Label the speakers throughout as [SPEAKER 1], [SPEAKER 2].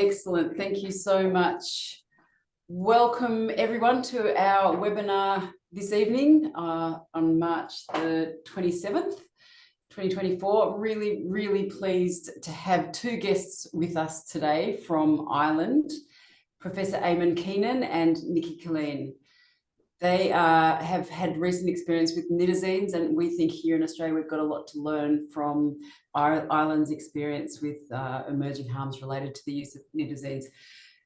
[SPEAKER 1] Excellent. Thank you so much. Welcome everyone to our webinar this evening on March the 27th, 2024. Really pleased to have two guests with us today from Ireland, Professor Eamon Keenan and Nicki Killeen. They have had recent experience with nitazenes, and we think here in Australia we've got a lot to learn from Ireland's experience with emerging harms related to the use of nitazenes.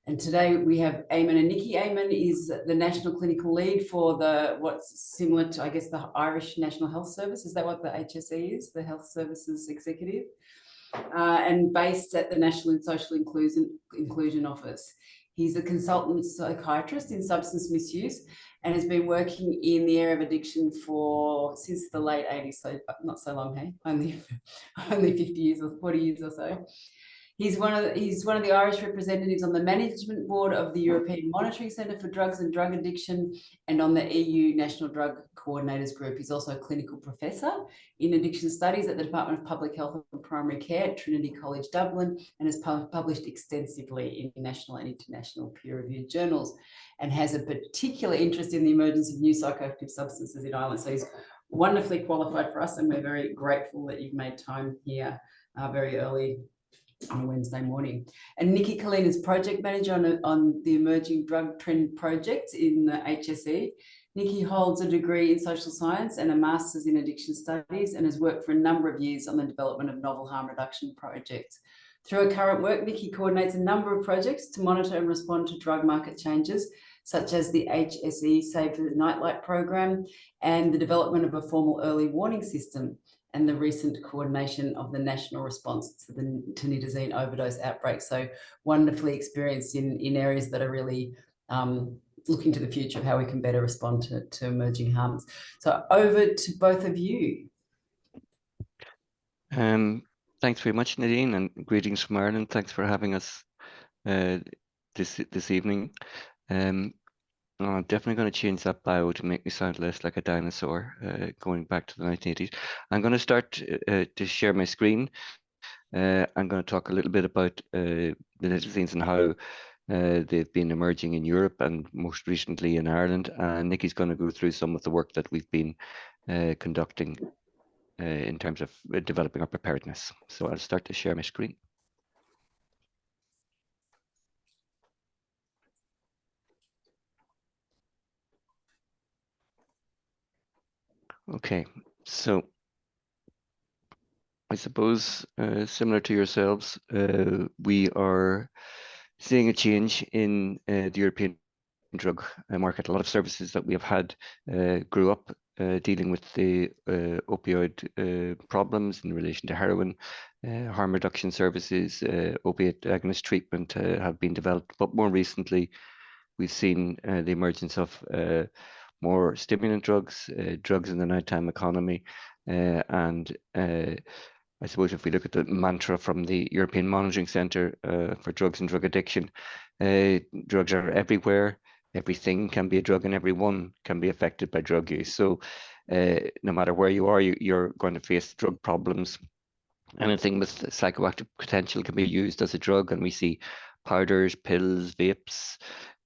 [SPEAKER 1] And today we have Eamon and Nicki. Eamon is the National Clinical Lead for what's similar to, I guess, the Irish National Health Service. Is that what the HSE is, the Health Services Executive? And based at the National and Social Inclusion Office. He's a consultant psychiatrist in substance misuse and has been working in the area of addiction since the late 80s, so not so long, hey? Only 50 years or 40 years or so. He's one of the Irish representatives on the management board of the European Monitoring Centre for Drugs and Drug Addiction and on the EU National Drug Coordinators Group. He's also a clinical professor in addiction studies at the Department of Public Health and Primary Care at Trinity College Dublin, and has published extensively in national and international peer-reviewed journals, and has a particular interest in the emergence of new psychoactive substances in Ireland. So he's wonderfully qualified for us, and we're very grateful that you've made time here very early on a Wednesday morning. And Nicki Killeen is project manager on the Emerging Drug Trend Project in the HSE. Nicki holds a degree in social science and a master's in addiction studies, and has worked for a number of years on the development of novel harm reduction projects. Through her current work, Nicki coordinates a number of projects to monitor and respond to drug market changes, such as the HSE Save the Nightlight program and the development of a formal early warning system, and the recent coordination of the national response to the nitazene overdose outbreak. So wonderfully experienced in areas that are really looking to the future of how we can better respond to emerging harms. So over to both of you.
[SPEAKER 2] Thanks very much, Nadine, and greetings from Ireland. Thanks for having us this evening. I'm definitely going to change that bio to make me sound less like a dinosaur, going back to the 1980s. I'm going to start to share my screen. I'm going to talk a little bit about the nitazenes and how they've been emerging in Europe and most recently in Ireland. And Nicki's going to go through some of the work that we've been conducting in terms of developing our preparedness. So I'll start to share my screen. Okay, so I suppose similar to yourselves, we are seeing a change in the European drug market. A lot of services that we have had grew up dealing with the opioid problems in relation to heroin. Harm reduction services, opiate agonist treatment have been developed, but more recently we've seen the emergence of more stimulant drugs, drugs in the nighttime economy, and I suppose if we look at the mantra from the European Monitoring Centre for Drugs and Drug Addiction, drugs are everywhere, everything can be a drug, and everyone can be affected by drug use. So no matter where you are, you're going to face drug problems. Anything with psychoactive potential can be used as a drug, and we see powders, pills, vapes,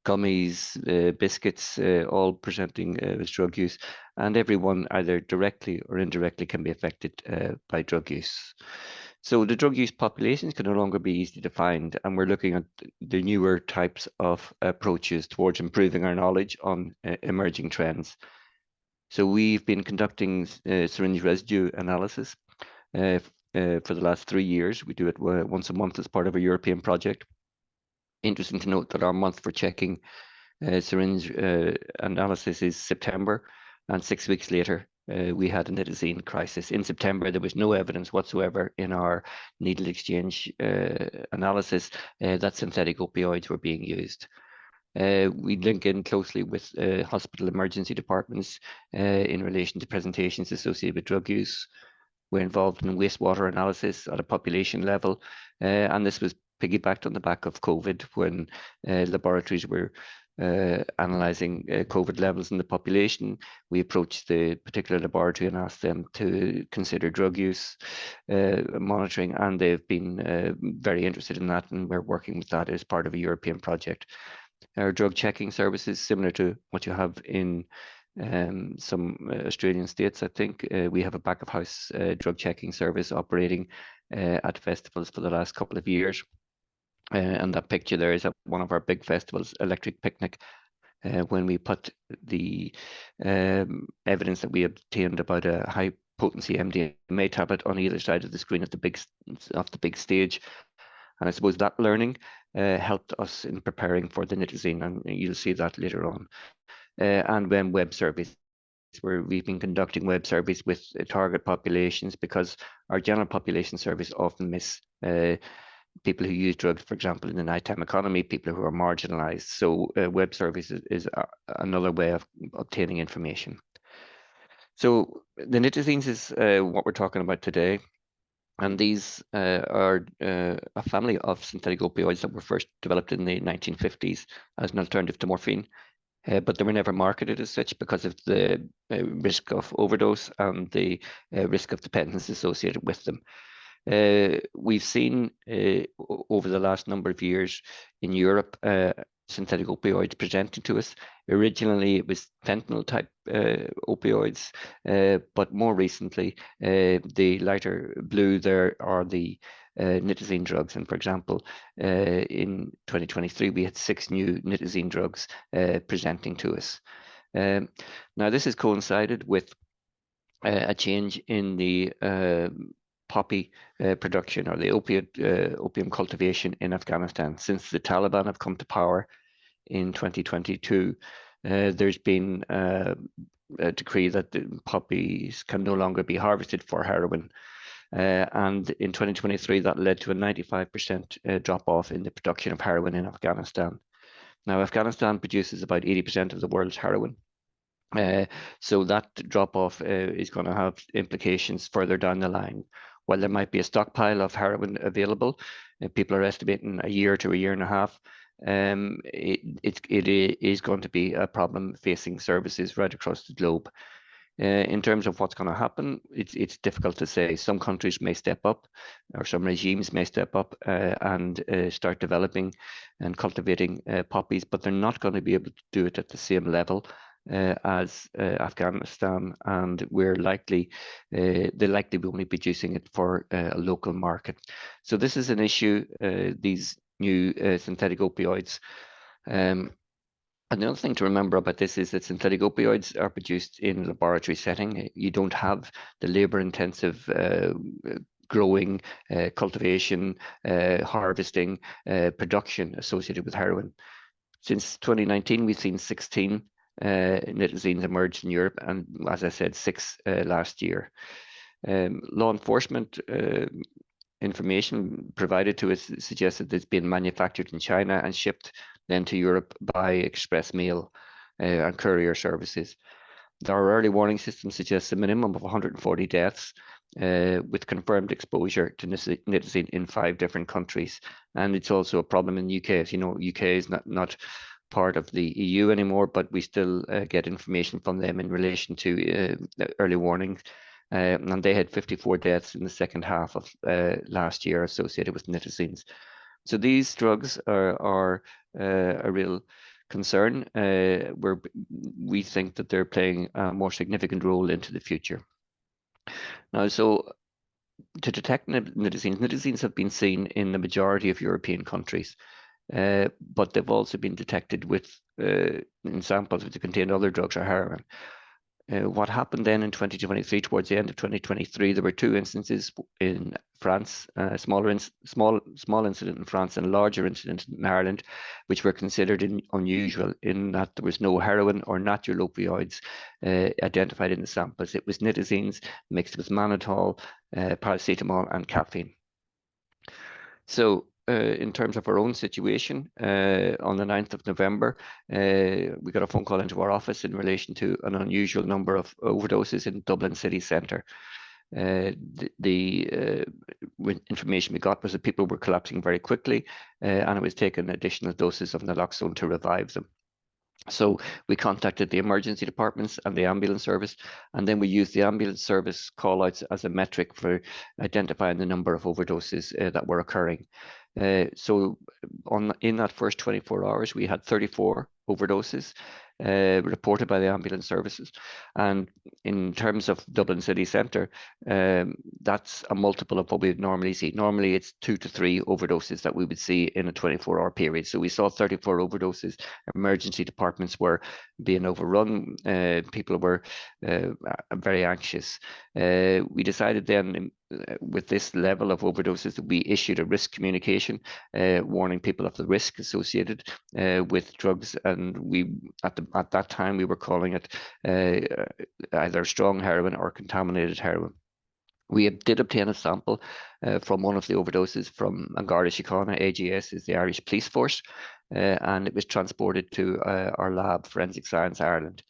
[SPEAKER 2] gummies, biscuits, all presenting as drug use, and everyone either directly or indirectly can be affected by drug use. So the drug use populations can no longer be easily defined, and we're looking at the newer types of approaches towards improving our knowledge on emerging trends. So we've been conducting syringe residue analysis for the last 3 years. We do it once a month as part of a European project. Interesting to note that our month for checking syringe analysis is September, and 6 weeks later we had a nitazene crisis. In September there was no evidence whatsoever in our needle exchange analysis that synthetic opioids were being used. We link in closely with hospital emergency departments in relation to presentations associated with drug use. We're involved in wastewater analysis at a population level, and this was piggybacked on the back of COVID, when laboratories were analysing COVID levels in the population. We approached the particular laboratory and asked them to consider drug use monitoring, and they've been very interested in that, and we're working with that as part of a European project. Our drug checking services, similar to what you have in some Australian states, I think. We have a back of house drug checking service operating at festivals for the last couple of years. And that picture there is at one of our big festivals, Electric Picnic, when we put the evidence that we obtained about a high potency MDMA tablet on either side of the screen at the big stage. And I suppose that learning helped us in preparing for the nitazene, and you'll see that later on. And when web surveys, where we've been conducting web surveys with target populations, because our general population surveys often miss people who use drugs, for example, in the nighttime economy, people who are marginalized. So web surveys is another way of obtaining information. So the nitazenes is what we're talking about today. And these are a family of synthetic opioids that were first developed in the 1950s as an alternative to morphine. But they were never marketed as such because of the risk of overdose and the risk of dependence associated with them. We've seen over the last number of years in Europe synthetic opioids presenting to us. Originally, it was fentanyl type opioids, but more recently, the lighter blue there are the nitazene drugs. And for example, in 2023, we had 6 new nitazene drugs presenting to us. Now, this has coincided with a change in the poppy production, or the opium cultivation in Afghanistan. Since the Taliban have come to power in 2022, there's been a decree that the poppies can no longer be harvested for heroin. And in 2023, that led to a 95% drop off in the production of heroin in Afghanistan. Now, Afghanistan produces about 80% of the world's heroin. So that drop off is going to have implications further down the line. While there might be a stockpile of heroin available, people are estimating a year to a year and a half, it is going to be a problem facing services right across the globe. In terms of what's going to happen, it's difficult to say. Some countries may step up, or some regimes may step up and start developing and cultivating poppies, but they're not going to be able to do it at the same level as Afghanistan, and they'll likely be only producing it for a local market. So this is an issue, these new synthetic opioids. And the other thing to remember about this is that synthetic opioids are produced in a laboratory setting. You don't have the labor-intensive growing, cultivation, harvesting, production associated with heroin. Since 2019, we've seen 16 nitazenes emerged in Europe, and as I said, 6 last year. Law enforcement information provided to us suggests that it's been manufactured in China and shipped then to Europe by express mail and courier services. Our early warning system suggests a minimum of 140 deaths with confirmed exposure to nitazene in 5 different countries. And it's also a problem in the UK. As you know, UK is not part of the EU anymore, but we still get information from them in relation to early warnings. And they had 54 deaths in the second half of last year associated with nitazenes. So these drugs are a real concern, where we think that they're playing a more significant role into the future. Now, so to detect nitazenes have been seen in the majority of European countries. But they've also been detected with in samples which contained other drugs or heroin. What happened then in 2023, towards the end of 2023, there were 2 instances in France, small incident in France and a larger incident in Ireland, which were considered unusual in that there was no heroin or natural opioids identified in the samples. It was nitazenes mixed with mannitol, paracetamol and caffeine. So in terms of our own situation, on the 9th of November, we got a phone call into our office in relation to an unusual number of overdoses in Dublin city centre. The information we got was that people were collapsing very quickly, and it was taking additional doses of naloxone to revive them. So we contacted the emergency departments and the ambulance service, and then we used the ambulance service call-outs as a metric for identifying the number of overdoses that were occurring. So in that first 24 hours, we had 34 overdoses reported by the ambulance services. And in terms of Dublin city centre, that's a multiple of what we'd normally see. Normally, it's 2 to 3 overdoses that we would see in a 24-hour period. So we saw 34 overdoses. Emergency departments were being overrun. People were very anxious. We decided then, with this level of overdoses, that we issued a risk communication warning people of the risk associated with drugs, and we at that time we were calling it either strong heroin or contaminated heroin. We did obtain a sample from one of the overdoses from Garda Síochána. AGS is the Irish Police Force, and it was transported to our lab, Forensic Science Ireland.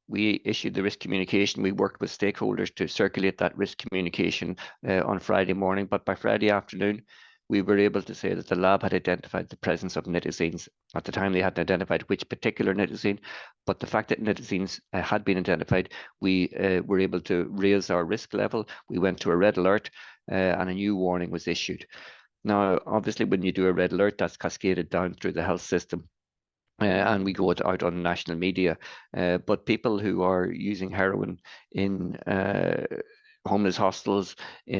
[SPEAKER 2] We issued the risk communication. We worked with stakeholders to circulate that risk communication on Friday morning, but by Friday afternoon, we were able to say that the lab had identified the presence of nitazenes. At the time, they hadn't identified which particular nitazene, but the fact that nitazenes had been identified, we were able to raise our risk level. We went to a red alert, and a new warning was issued. Now, obviously, when you do a red alert, that's cascaded down through the health system. And we go out on national media, but people who are using heroin in homeless hostels,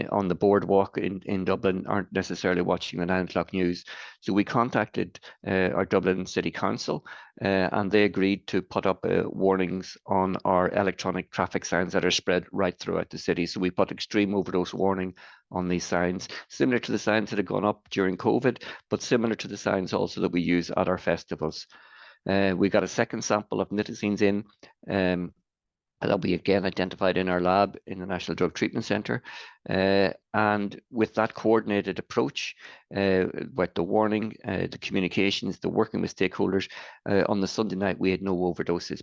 [SPEAKER 2] on the boardwalk in Dublin, aren't necessarily watching the 9 o'clock news. So we contacted our Dublin City Council, and they agreed to put up warnings on our electronic traffic signs that are spread right throughout the city. So we put extreme overdose warning on these signs, similar to the signs that had gone up during COVID, but similar to the signs also that we use at our festivals. We got a second sample of nitazenes in, that we again identified in our lab in the National Drug Treatment Centre. And with that coordinated approach, with the warning, the communications, the working with stakeholders, on the Sunday night, we had no overdoses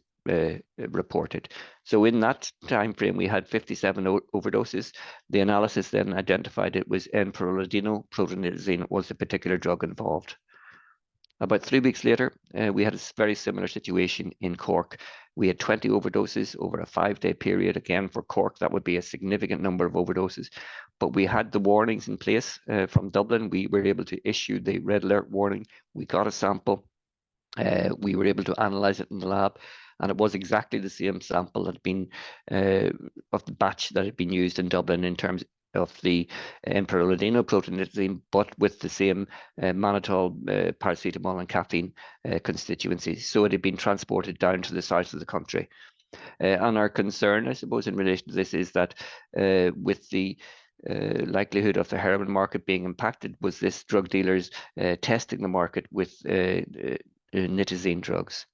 [SPEAKER 2] reported. So in that time frame, we had 57 overdoses. The analysis then identified it was N-proladino protonitazene was the particular drug involved. About 3 weeks later, we had a very similar situation in Cork. We had 20 overdoses over a 5-day period. Again, for Cork, that would be a significant number of overdoses. But we had the warnings in place from Dublin. We were able to issue the red alert warning. We got a sample. We were able to analyze it in the lab, and it was exactly the same sample that had been of the batch that had been used in Dublin in terms of the N-proladino protonitazene, but with the same mannitol, paracetamol and caffeine constituencies. So it had been transported down to the south of the country. And our concern, I suppose, in relation to this is that with the likelihood of the heroin market being impacted, was this drug dealers testing the market with nitazene drugs.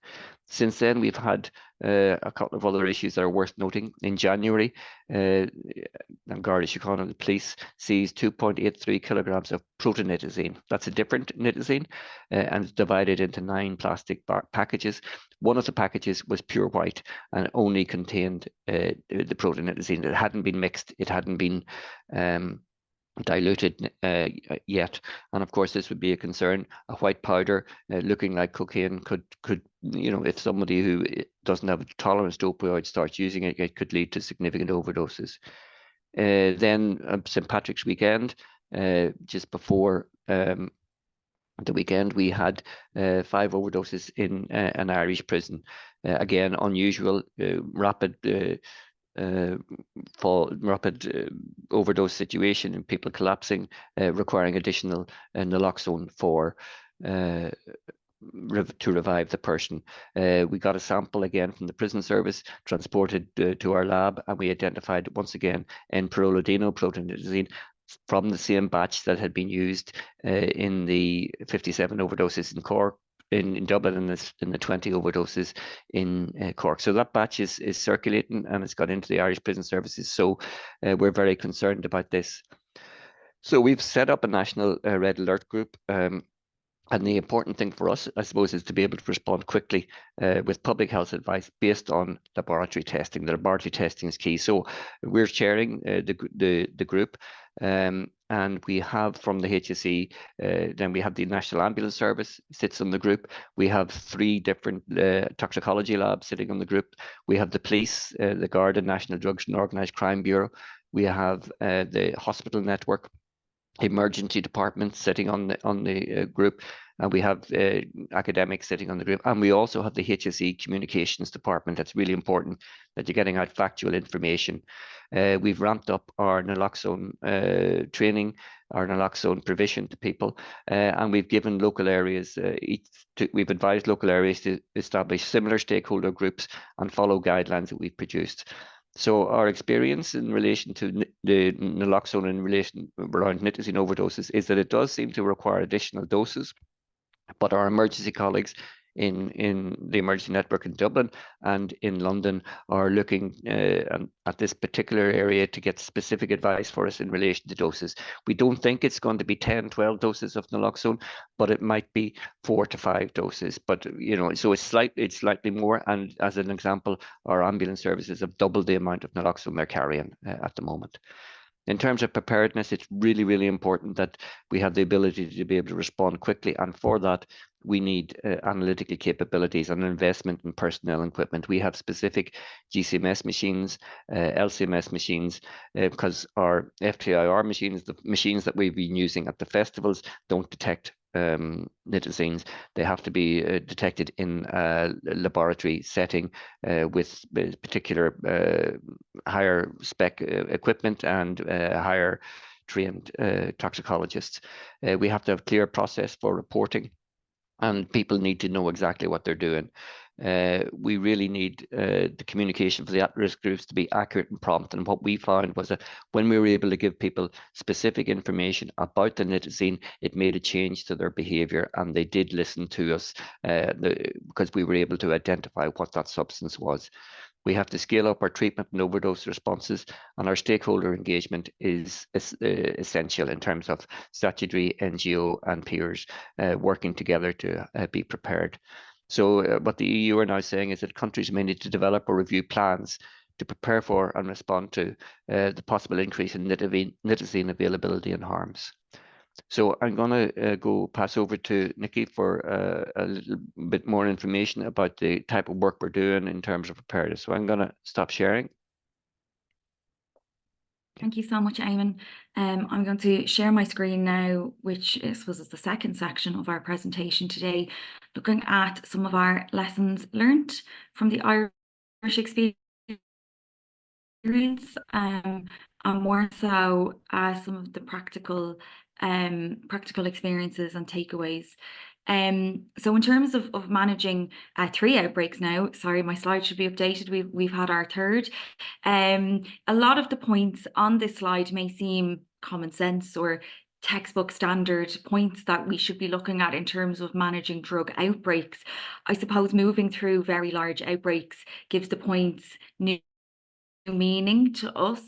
[SPEAKER 2] Since then, we've had a couple of other issues that are worth noting. In January, Garda Síochána, the police, seized 2.83 kilograms of protonitazene. That's a different nitazene, and it's divided into 9 plastic packages. One of the packages was pure white and only contained the protonitazene. It hadn't been mixed. It hadn't been diluted yet, and of course this would be a concern. A white powder looking like cocaine could if somebody who doesn't have a tolerance to opioids starts using it, it could lead to significant overdoses. Then St. Patrick's weekend, just before the weekend, we had 5 overdoses in an Irish prison. Again, unusual, rapid overdose situation and people collapsing, requiring additional naloxone for to revive the person. We got a sample again from the prison service, transported to our lab, and we identified once again N-proladino protonitazene from the same batch that had been used in the 57 overdoses in Cork, in Dublin, and in the 20 overdoses in Cork. So that batch is circulating and it's got into the Irish prison services. So we're very concerned about this. So we've set up a national red alert group. And the important thing for us, I suppose, is to be able to respond quickly with public health advice based on laboratory testing. The laboratory testing is key. So we're chairing the group. And we have from the HSE, then we have the National Ambulance Service sits on the group. We have 3 different toxicology labs sitting on the group. We have the police, the Garda, National Drugs and Organised Crime Bureau. We have the hospital network, emergency department sitting on the group, and we have academics sitting on the group, and we also have the HSE communications department. That's really important that you're getting out factual information. We've ramped up our naloxone training, our naloxone provision to people, and we've given local areas, we've advised local areas to establish similar stakeholder groups and follow guidelines that we've produced. So our experience in relation to the naloxone in relation around nitazene overdoses is that it does seem to require additional doses, but our emergency colleagues in the emergency network in Dublin and in London are looking at this particular area to get specific advice for us in relation to doses. We don't think it's going to be 10, 12 doses of naloxone, but it might be 4 to 5 doses. But so it's slightly more. And as an example, our ambulance services have doubled the amount of naloxone they're carrying at the moment. In terms of preparedness, it's really, really important that we have the ability to be able to respond quickly. And for that, we need analytical capabilities and investment in personnel and equipment. We have specific GCMS machines, LCMS machines, because our FTIR machines, the machines that we've been using at the festivals, don't detect nitazenes. They have to be detected in a laboratory setting with particular higher spec equipment and higher trained toxicologists. We have to have clear process for reporting, and people need to know exactly what they're doing. We really need the communication for the at-risk groups to be accurate and prompt. And what we found was that when we were able to give people specific information about the nitazene, it made a change to their behavior, and they did listen to us because we were able to identify what that substance was. We have to scale up our treatment and overdose responses, and our stakeholder engagement is essential in terms of statutory, NGO and peers working together to be prepared. So what the EU are now saying is that countries may need to develop or review plans to prepare for and respond to the possible increase in nitazene availability and harms. So I'm going to pass over to Nicki for a little bit more information about the type of work we're doing in terms of preparedness. So I'm going to stop sharing.
[SPEAKER 3] Thank you so much, Eamon. I'm going to share my screen now, which I suppose is the second section of our presentation today, looking at some of our lessons learned from the Irish experience, and more so some of the practical experiences and takeaways. So in terms of managing 3 outbreaks now, sorry, my slide should be updated. We've had our third. A lot of the points on this slide may seem common sense or textbook standard points that we should be looking at in terms of managing drug outbreaks. I suppose moving through very large outbreaks gives the points new meaning to us.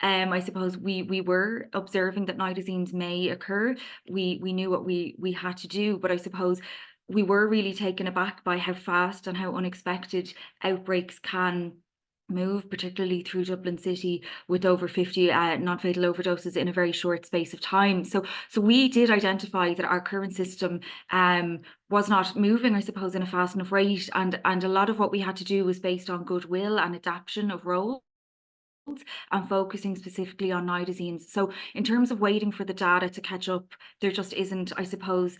[SPEAKER 3] I suppose we were observing that nitazenes may occur. We knew what we had to do, but I suppose we were really taken aback by how fast and how unexpected outbreaks can move, particularly through Dublin City, with over 50 non-fatal overdoses in a very short space of time. So we did identify that our current system was not moving, I suppose, in a fast enough rate, and a lot of what we had to do was based on goodwill and adaptation of roles and focusing specifically on nitazenes. So in terms of waiting for the data to catch up, there just isn't, I suppose,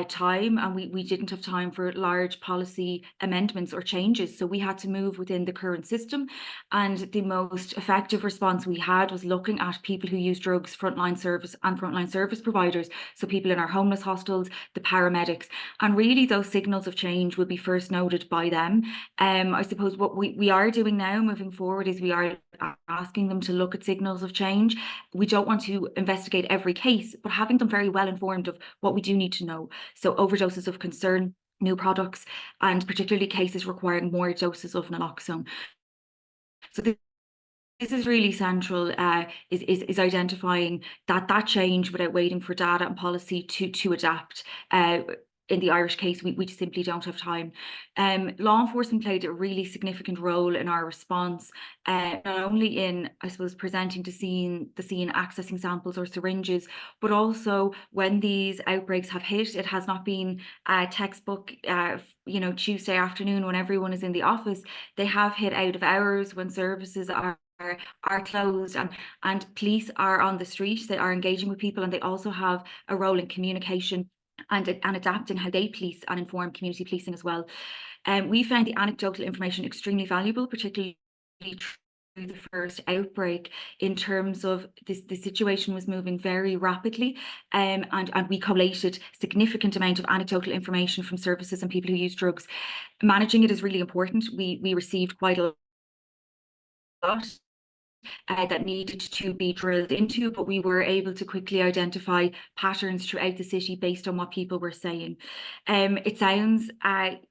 [SPEAKER 3] time, and we didn't have time for large policy amendments or changes. So we had to move within the current system, and the most effective response we had was looking at people who use drugs, frontline service providers, so people in our homeless hostels, the paramedics, and really those signals of change will be first noted by them. I suppose what we are doing now moving forward is we are asking them to look at signals of change. We don't want to investigate every case, but having them very well informed of what we do need to know. So overdoses of concern, new products, and particularly cases requiring more doses of naloxone. So this is really central, is identifying that change without waiting for data and policy to adapt. in the Irish case, we just simply don't have time. Law enforcement played a really significant role in our response, not only in, I suppose, presenting to the scene, accessing samples or syringes, but also when these outbreaks have hit, it has not been a textbook, Tuesday afternoon when everyone is in the office. They have hit out of hours when services are closed, and police are on the street. They are engaging with people, and they also have a role in communication and adapting how they police and inform community policing as well. We found the anecdotal information extremely valuable, particularly through the first outbreak, in terms of this. The situation was moving very rapidly, and we collated significant amount of anecdotal information from services and people who use drugs. Managing it is really important. We received quite a lot that needed to be drilled into, but we were able to quickly identify patterns throughout the city based on what people were saying. It sounds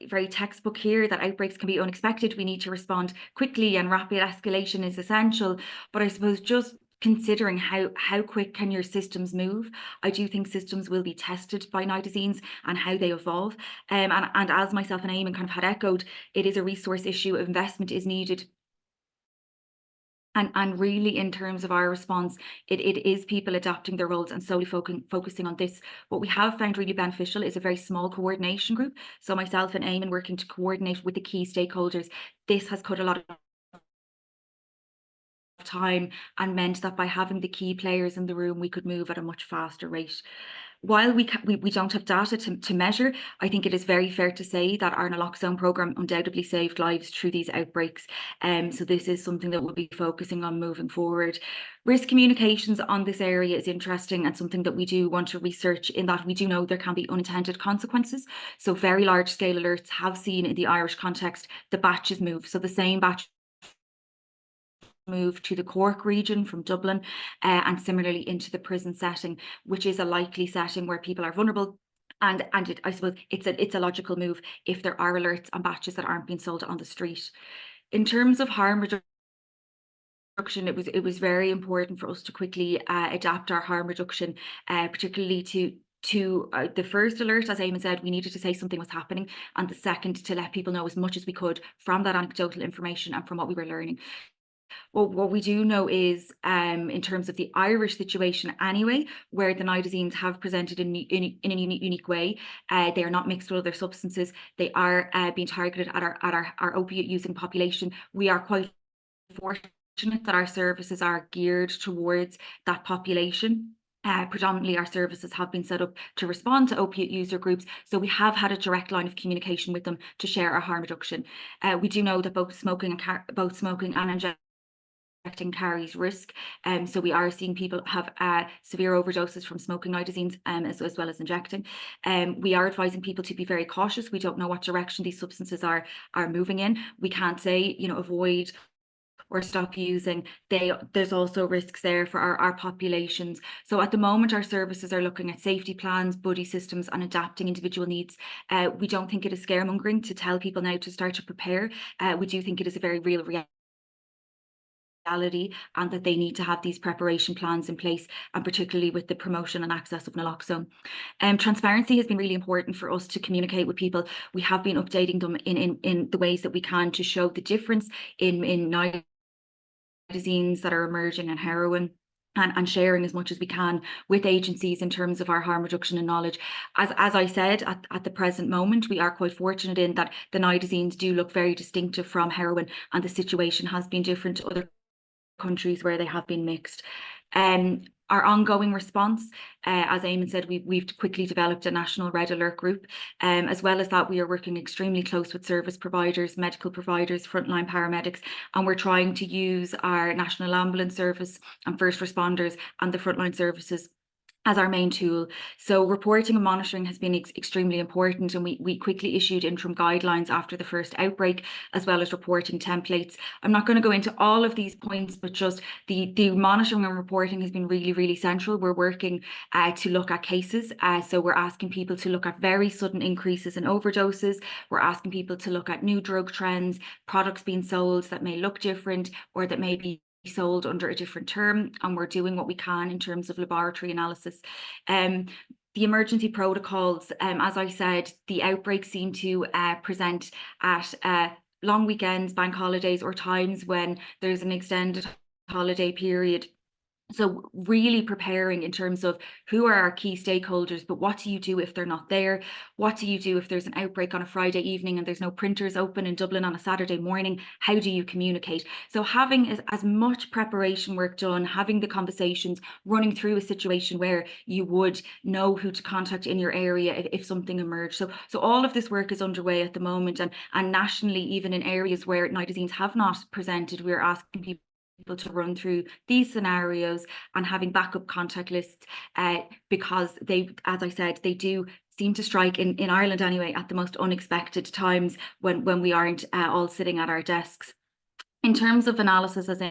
[SPEAKER 3] very textbook here that outbreaks can be unexpected. We need to respond quickly, and rapid escalation is essential. But I suppose just considering how quick can your systems move, I do think systems will be tested by nitazenes and how they evolve. And as myself and Eamon kind of had echoed, it is a resource issue. Investment is needed. And really, in terms of our response, it is people adapting their roles and solely focusing on this. What we have found really beneficial is a very small coordination group. So myself and Eamon working to coordinate with the key stakeholders. This has cut a lot of time and meant that by having the key players in the room, we could move at a much faster rate. While we don't have data to measure, I think it is very fair to say that our naloxone programme undoubtedly saved lives through these outbreaks. So this is something that we'll be focusing on moving forward. Risk communications on this area is interesting and something that we do want to research, in that we do know there can be unintended consequences. So very large scale alerts have seen in the Irish context the batches move. So the same batch move to the Cork region from Dublin, and similarly into the prison setting, which is a likely setting where people are vulnerable. And I suppose it's a logical move if there are alerts on batches that aren't being sold on the street. In terms of harm reduction, it was very important for us to quickly adapt our harm reduction, particularly to the first alert. As Eamon said, we needed to say something was happening, and the second, to let people know as much as we could from that anecdotal information and from what we were learning. Well, what we do know is, in terms of the Irish situation anyway, where the nitazenes have presented in a unique way, they are not mixed with other substances. They are being targeted at our opiate using population. We are quite fortunate that our services are geared towards that population. Predominantly our services have been set up to respond to opiate user groups, so we have had a direct line of communication with them to share our harm reduction. We do know that both smoking and injecting carries risk, so we are seeing people have severe overdoses from smoking nitazenes, as well as injecting. We are advising people to be very cautious. We don't know what direction these substances are moving in. We can't say, avoid or stop using. There's also risks there for our populations. So at the moment, our services are looking at safety plans, buddy systems, and adapting individual needs. We don't think it is scaremongering to tell people now to start to prepare. We do think it is a very real reality, and that they need to have these preparation plans in place, and particularly with the promotion and access of naloxone. Transparency has been really important for us to communicate with people. We have been updating them in the ways that we can to show the difference in nitazenes that are emerging and heroin, and sharing as much as we can with agencies in terms of our harm reduction and knowledge. As I said, at the present moment, we are quite fortunate in that the nitazenes do look very distinctive from heroin, and the situation has been different to other countries where they have been mixed. Our ongoing response, as Eamon said, we've quickly developed a national red alert group. As well as that, we are working extremely close with service providers, medical providers, frontline paramedics, and we're trying to use our national ambulance service and first responders and the frontline services as our main tool. So reporting and monitoring has been extremely important, and we quickly issued interim guidelines after the first outbreak, as well as reporting templates. I'm not going to go into all of these points, but just the monitoring and reporting has been really, really central. We're working to look at cases. So we're asking people to look at very sudden increases in overdoses. We're asking people to look at new drug trends, products being sold that may look different or that may be sold under a different term, and we're doing what we can in terms of laboratory analysis. the emergency protocols, as I said, the outbreaks seem to present at long weekends, bank holidays, or times when there's an extended holiday period. So really preparing in terms of who are our key stakeholders, but what do you do if they're not there? What do you do if there's an outbreak on a Friday evening and there's no printers open in Dublin on a Saturday morning? How do you communicate? So having as much preparation work done, having the conversations, running through a situation where you would know who to contact in your area if something emerged. So all of this work is underway at the moment, and nationally, even in areas where nitazenes have not presented, we're asking people to run through these scenarios and having backup contact lists, because they, as I said, they do seem to strike in Ireland anyway at the most unexpected times when we aren't all sitting at our desks. In terms of analysis, as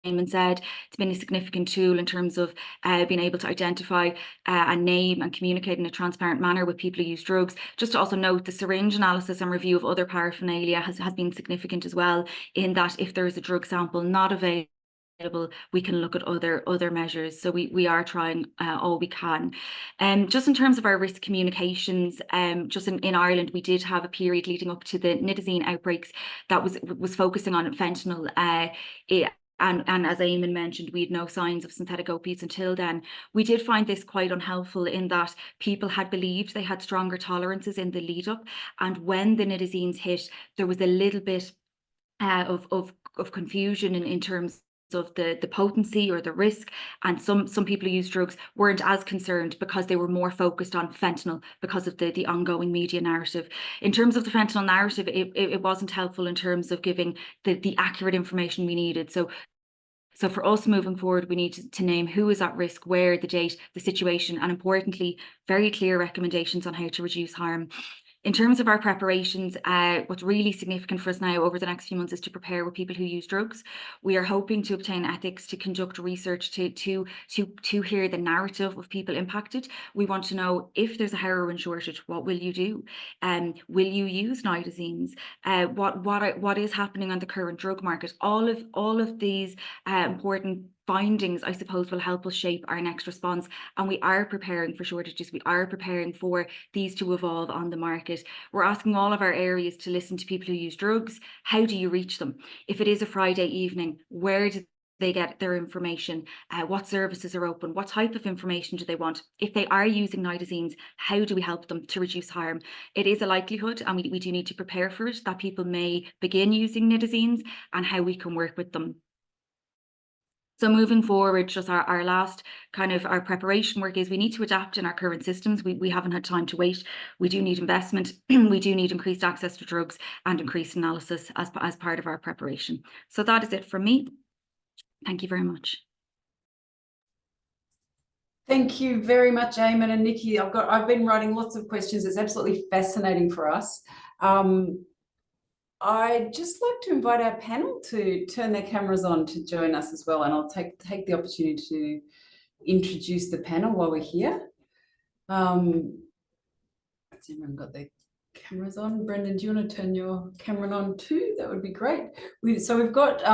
[SPEAKER 3] Eamon said, it's been a significant tool in terms of being able to identify and name and communicate in a transparent manner with people who use drugs. Just to also note, the syringe analysis and review of other paraphernalia has been significant as well, in that if there is a drug sample not available, we can look at other measures. So we are trying all we can. Just in terms of our risk communications, just in Ireland, we did have a period leading up to the nitazene outbreaks that was focusing on fentanyl. And as Eamon mentioned, we had no signs of synthetic opiates until then. We did find this quite unhelpful in that people had believed they had stronger tolerances in the lead up, and when the nitazenes hit, there was a little bit of confusion in terms of the potency or the risk, and some people who use drugs weren't as concerned because they were more focused on fentanyl because of the ongoing media narrative. In terms of the fentanyl narrative, it wasn't helpful in terms of giving the accurate information we needed. So for us moving forward, we need to name who is at risk, where, the date, the situation, and importantly, very clear recommendations on how to reduce harm. In terms of our preparations, what's really significant for us now over the next few months is to prepare with people who use drugs. We are hoping to obtain ethics, to conduct research, to hear the narrative of people impacted. We want to know if there's a heroin shortage, what will you do? Will you use nitazenes? What is happening on the current drug market? All of these important findings, I suppose, will help us shape our next response. And we are preparing for shortages. We are preparing for these to evolve on the market. We're asking all of our areas to listen to people who use drugs. How do you reach them? If it is a Friday evening, where do they get their information? What services are open? What type of information do they want? If they are using nitazenes, how do we help them to reduce harm? It is a likelihood, and we do need to prepare for it, that people may begin using nitazenes, and how we can work with them. So moving forward, just our last kind of our preparation work is we need to adapt in our current systems. We haven't had time to wait. We do need investment. We do need increased access to drugs and increased analysis as part of our preparation. So that is it from me. Thank you very much.
[SPEAKER 1] Thank you very much, Eamon and Nicki. I've been writing lots of questions. It's absolutely fascinating for us. I'd just like to invite our panel to turn their cameras on to join us as well, and I'll take the opportunity to introduce the panel while we're here. Has everyone got their cameras on? Brendan, do you want to turn your camera on too? That would be great. We've got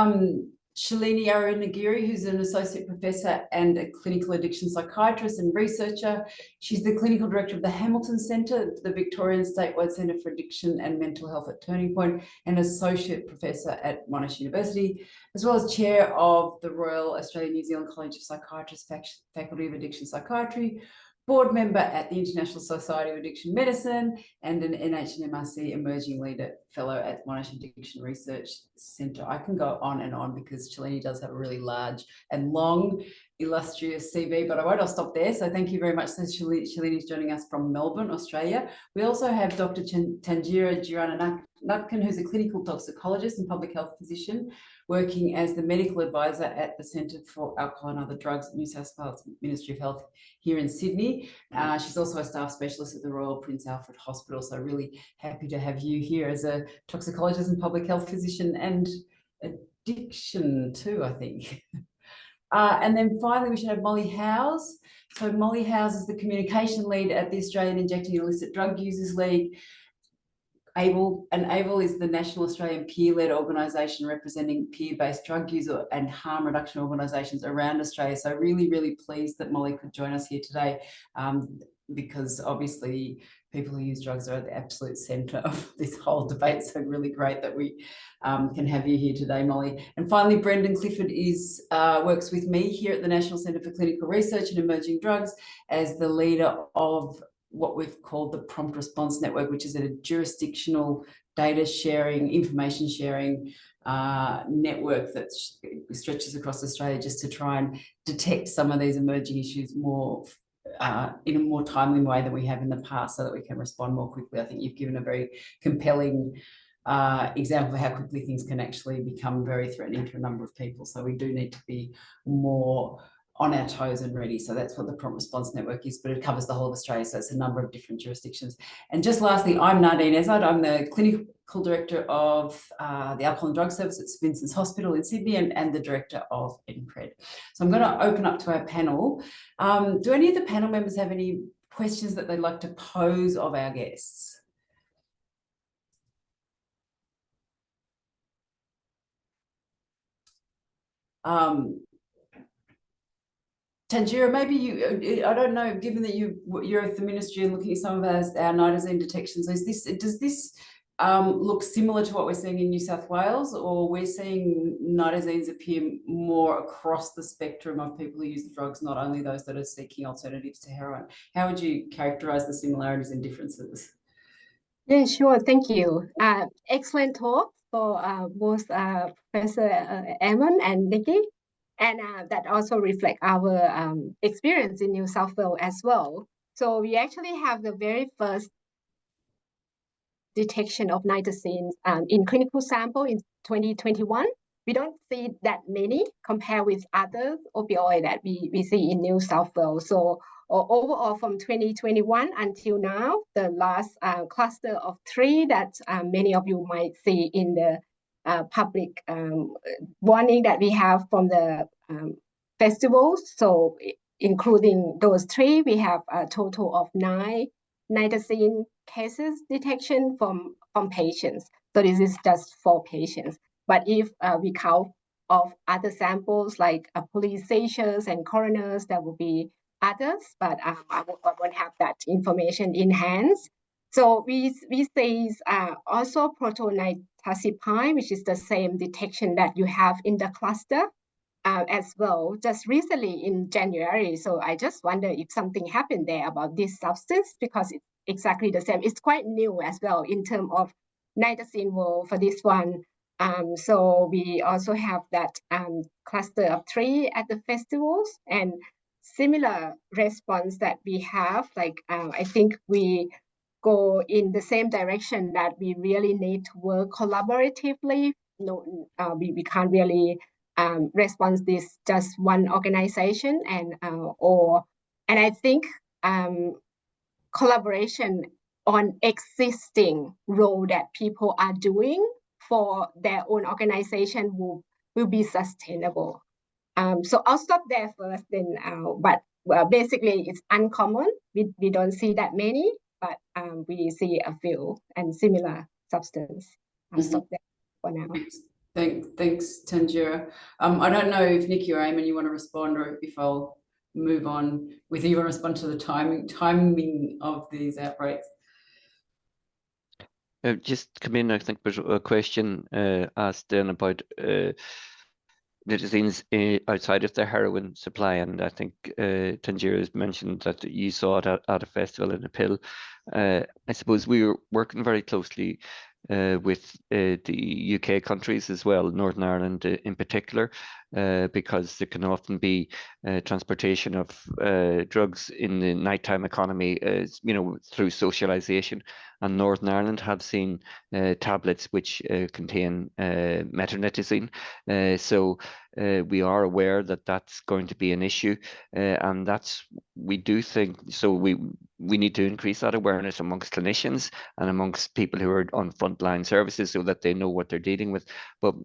[SPEAKER 1] Shalini Arunogiri, who's an associate professor and a clinical addiction psychiatrist and researcher. She's the clinical director of the Hamilton Centre, the Victorian Statewide Centre for Addiction and Mental Health at Turning Point, and associate professor at Monash University, as well as chair of the Royal Australian New Zealand College of Psychiatrists Faculty of Addiction Psychiatry, board member at the International Society of Addiction Medicine, and an NHMRC Emerging Leader Fellow at Monash Addiction Research Centre. I can go on and on because Shalini does have a really large and long, illustrious CV, but I won't. I'll stop there. So thank you very much. So Shalini is joining us from Melbourne, Australia. We also have Dr. Thanjira Jiranantakan, who's a clinical toxicologist and public health physician, working as the medical advisor at the Centre for Alcohol and Other Drugs at New South Wales Ministry of Health here in Sydney. She's also a staff specialist at the Royal Prince Alfred Hospital. So really happy to have you here as a toxicologist and public health physician, and addiction too, I think. And then finally, we should have Molly Howes. So Molly Howes is the communication lead at the Australian Injecting Illicit Drug Users League. AIVL, and AIVL is the National Australian Peer-Led Organisation representing peer-based drug user and harm reduction organisations around Australia. So really, really pleased that Molly could join us here today, because obviously people who use drugs are at the absolute centre of this whole debate. So really great that we can have you here today, Molly. And finally, Brendan Clifford works with me here at the National Centre for Clinical Research and Emerging Drugs as the leader of what we've called the Prompt Response Network, which is a jurisdictional data sharing, information sharing network that stretches across Australia just to try and detect some of these emerging issues more in a more timely way than we have in the past, so that we can respond more quickly. I think you've given a very compelling example of how quickly things can actually become very threatening to a number of people. So we do need to be more on our toes and ready. So that's what the Prompt Response Network is, but it covers the whole of Australia. So it's a number of different jurisdictions. And just lastly, I'm Nadine Ezard. I'm the Clinical Director of the Alcohol and Drug Service at St Vincent's Hospital in Sydney and the Director of NPRED. So I'm going to open up to our panel. Do any of the panel members have any questions that they'd like to pose of our guests? Thanjira, maybe you, I don't know, given that you're at the ministry and looking at some of our nitazene detections, does this look similar to what we're seeing in New South Wales, or we're seeing nitazenes appear more across the spectrum of people who use the drugs, not only those that are seeking alternatives to heroin? How would you characterise the similarities and differences?
[SPEAKER 4] Yeah, sure. Thank you. Excellent talk for both Professor Eamon and Nicki. And that also reflects our experience in New South Wales as well. So we actually have the very first detection of nitazenes in clinical sample in 2021. We don't see that many compared with other opioids that we see in New South Wales. So overall, from 2021 until now, the last cluster of 3 that many of you might see in the public warning that we have from the festivals. So including those 3, we have a total of 9 nitazene cases detection from patients. So this is just for patients. But if we count of other samples like police seizures and coroners, there will be others, but I won't have that information in hand. So we see also protonitazepine, which is the same detection that you have in the cluster as well, just recently in January. So I just wonder if something happened there about this substance, because it's exactly the same. It's quite new as well in terms of nitazene world for this one. So we also have that cluster of 3 at the festivals, and similar response that we have, like I think we go in the same direction that we really need to work collaboratively. We can't really respond this just one organization, and I think collaboration on existing role that people are doing for their own organization will be sustainable. So I'll stop there first, then. But basically, it's uncommon. We don't see that many, but we see a few and similar substance. I'll stop there for now.
[SPEAKER 1] Thanks, Thanjira. I don't know if Nicki or Eamon, you want to respond, or if I'll move on with you. Want to respond to the timing of these outbreaks?
[SPEAKER 2] Just come in. I think there's a question asked then about nitazenes outside of the heroin supply, and I think Thanjira has mentioned that you saw it at a festival in a pill. I suppose we were working very closely with the UK countries as well, Northern Ireland in particular, because there can often be transportation of drugs in the nighttime economy, through socialization. And Northern Ireland have seen tablets which contain metronidazine. So we are aware that that's going to be an issue, and we do think so. we need to increase that awareness amongst clinicians and amongst people who are on frontline services so that they know what they're dealing with. But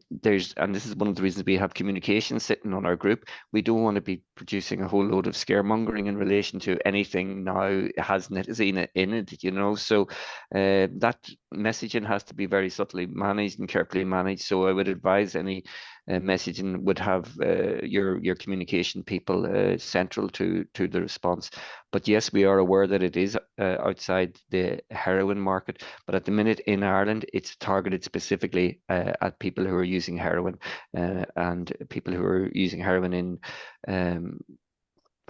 [SPEAKER 2] and this is one of the reasons we have communication sitting on our group. We don't want to be producing a whole load of scaremongering in relation to anything now has nitazene in it, you know. So that messaging has to be very subtly managed and carefully managed. So I would advise any messaging would have your communication people central to the response. But yes, we are aware that it is outside the heroin market, but at the minute in Ireland, it's targeted specifically at people who are using heroin and people who are using heroin in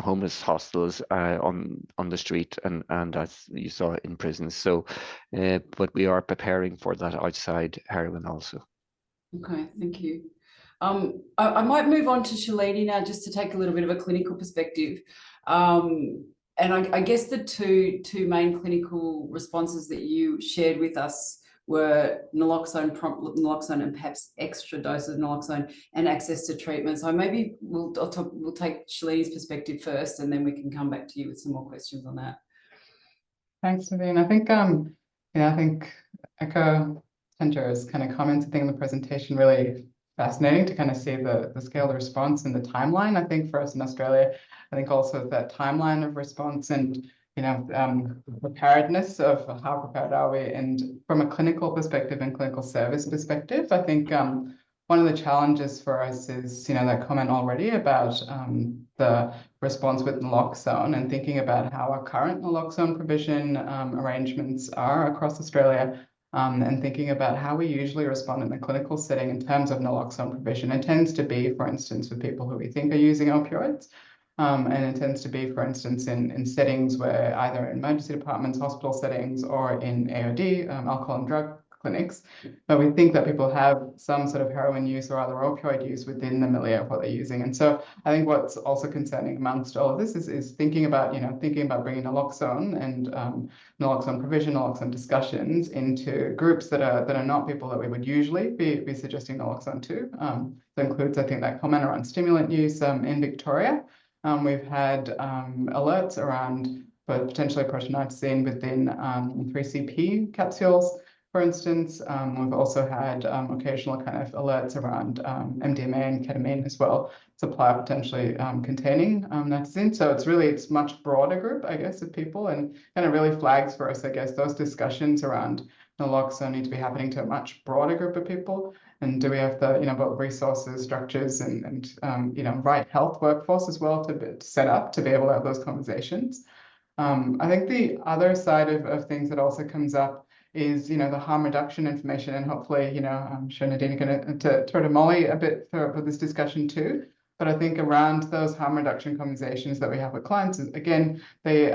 [SPEAKER 2] homeless hostels on the street and as you saw in prisons. So, but we are preparing for that outside heroin also.
[SPEAKER 1] Okay, thank you. I might move on to Shalini now, just to take a little bit of a clinical perspective. And I guess the two main clinical responses that you shared with us were naloxone, prompt naloxone, and perhaps extra doses of naloxone and access to treatment. So maybe we'll take Shalini's perspective first, and then we can come back to you with some more questions on that.
[SPEAKER 5] Thanks, Naveen. I think I think echo Thanjira's kind of comments. I think in the presentation really fascinating to kind of see the scale of response and the timeline. I think for us in Australia, I think also that timeline of response and preparedness of how prepared are we, and from a clinical perspective and clinical service perspective, I think one of the challenges for us is that comment already about the response with naloxone and thinking about how our current naloxone provision arrangements are across Australia. And thinking about how we usually respond in the clinical setting in terms of naloxone provision. It tends to be, for instance, for people who we think are using opioids. And it tends to be, for instance, in settings where either in emergency departments, hospital settings, or in AOD, alcohol and drug clinics, but we think that people have some sort of heroin use or other opioid use within the milieu of what they're using. And so I think what's also concerning amongst all of this is thinking about bringing naloxone and naloxone provision, naloxone discussions into groups that are not people that we would usually be suggesting naloxone to. That includes, I think, that comment around stimulant use in Victoria. We've had alerts around potentially protonitazene within 3CP capsules. For instance, we've also had occasional kind of alerts around MDMA and ketamine as well, supply potentially containing nitazenes. So it's much broader group, I guess, of people, and kind of really flags for us, I guess, those discussions around naloxone need to be happening to a much broader group of people. And do we have the both resources, structures, and right health workforce as well to set up to be able to have those conversations? I think the other side of things that also comes up is the harm reduction information, and hopefully I'm sure Nadine going to turn to Molly a bit for this discussion too. But I think around those harm reduction conversations that we have with clients, again, they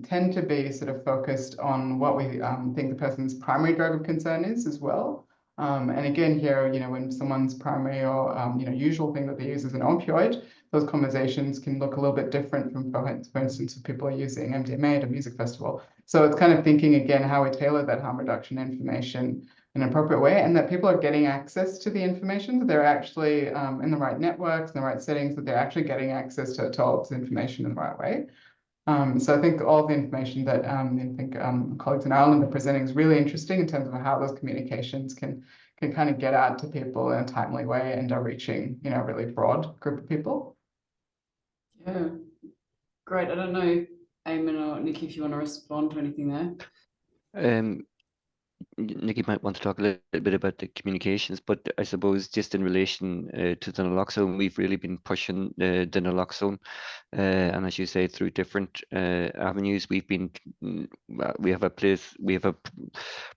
[SPEAKER 5] tend to be sort of focused on what we think the person's primary drug of concern is as well. And again, here, when someone's primary or usual thing that they use is an opioid, those conversations can look a little bit different from, for instance, if people are using MDMA at a music festival. So it's kind of thinking again how we tailor that harm reduction information in an appropriate way, and that people are getting access to the information, that they're actually in the right networks, in the right settings, that they're actually getting access to all this information in the right way. So I think all the information that I think colleagues in Ireland are presenting is really interesting in terms of how those communications can kind of get out to people in a timely way and are reaching a really broad group of people.
[SPEAKER 1] Yeah, great. I don't know, Eamon or Nicki, if you want to respond to anything there.
[SPEAKER 2] Nicki might want to talk a little bit about the communications, but I suppose just in relation to the naloxone, we've really been pushing the naloxone, and as you say, through different avenues. We have a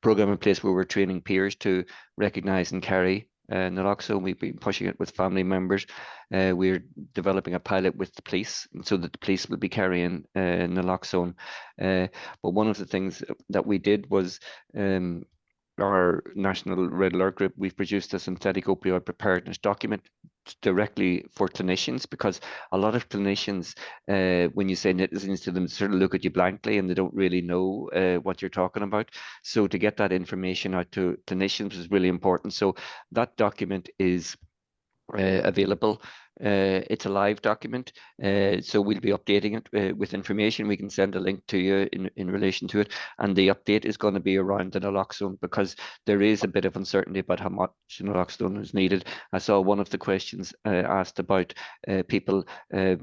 [SPEAKER 2] program in place where we're training peers to recognise and carry naloxone. We've been pushing it with family members. We're developing a pilot with the police so that the police will be carrying naloxone. But one of the things that we did was our National Red Alert Group, we've produced a synthetic opioid preparedness document directly for clinicians, because a lot of clinicians, when you say nitazenes to them, sort of look at you blankly and they don't really know what you're talking about. So to get that information out to clinicians is really important. So that document is available It's a live document, so we'll be updating it with information. We can send a link to you in relation to it, and the update is going to be around the naloxone, because there is a bit of uncertainty about how much naloxone is needed. I saw one of the questions asked about people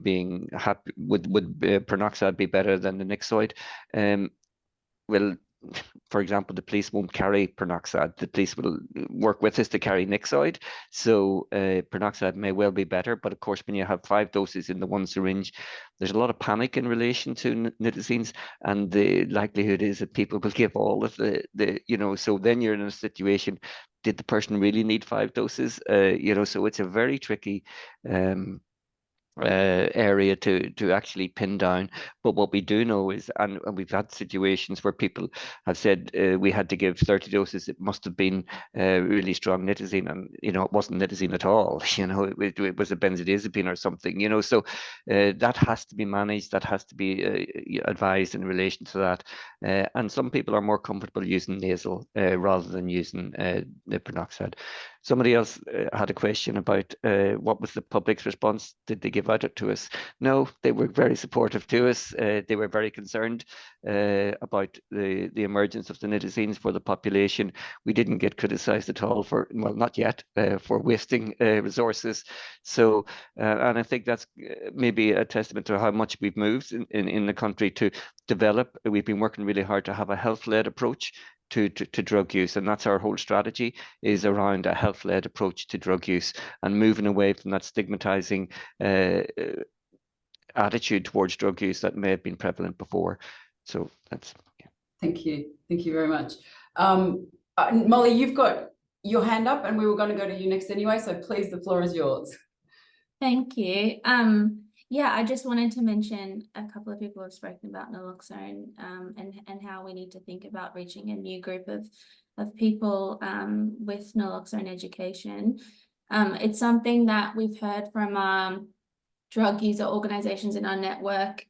[SPEAKER 2] being happy. Would peroxide be better than the Nixoid? Well, for example, the police won't carry peroxide. The police will work with us to carry Nixoid. So peroxide may well be better, but of course, when you have 5 doses in the one syringe, there's a lot of panic in relation to nitazenes, and the likelihood is that people will give all of so then you're in a situation, did the person really need 5 doses? So it's a very tricky area to actually pin down. But what we do know is, and we've had situations where people have said we had to give 30 doses. It must have been really strong nitazene, and it wasn't nitazene at all. It was a benzodiazepine or something. So that has to be managed. That has to be advised in relation to that. And some people are more comfortable using nasal rather than using the peroxide. Somebody else had a question about what was the public's response? Did they give out it to us? No, they were very supportive to us. They were very concerned about the emergence of the nitazenes for the population. We didn't get criticised at all for, well, not yet, for wasting resources. So, and I think that's maybe a testament to how much we've moved in the country to develop. We've been working really hard to have a health-led approach to drug use, and that's our whole strategy, is around a health-led approach to drug use and moving away from that stigmatizing attitude towards drug use that may have been prevalent before. So that's
[SPEAKER 1] Thank you very much. Molly, you've got your hand up, and we were going to go to you next anyway, so please, the floor is yours.
[SPEAKER 6] Thank you. Yeah, I just wanted to mention, a couple of people have spoken about naloxone and how we need to think about reaching a new group of people with naloxone education. It's something that we've heard from drug user organizations in our network